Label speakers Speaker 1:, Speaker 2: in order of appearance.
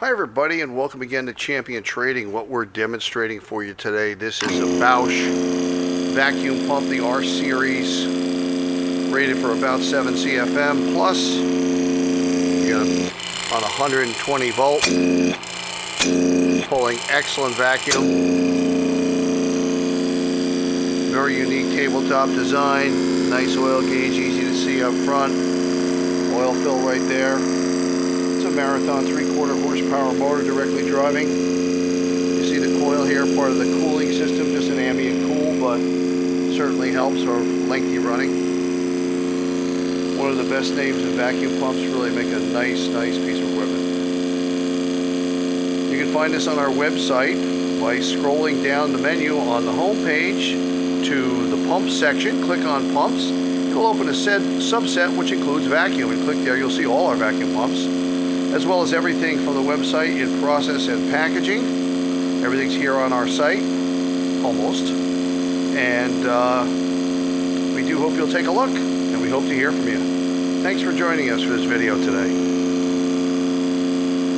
Speaker 1: Hi everybody, and welcome again to Champion Trading. What we're demonstrating for you today, this is a Busch vacuum pump, the R series, rated for about 7 CFM plus. You got on 120 volt, pulling excellent vacuum. Very unique tabletop design, nice oil gauge, easy to see up front, oil fill right there. It's a Marathon 3/4 horsepower motor directly driving. You see the coil here, part of the cooling system, just an ambient cool, but certainly helps for lengthy running. One of the best names in vacuum pumps, really make a nice piece of equipment. You can find this on our website by scrolling down the menu on the home page to the pump section. Click on pumps. It'll open a subset which includes vacuum, and click there. You'll see all our vacuum pumps, as well as everything from the website in process and packaging. Everything's here on our site, almost. And we do hope you'll take a look, and we hope to hear from you. Thanks for joining us for this video today.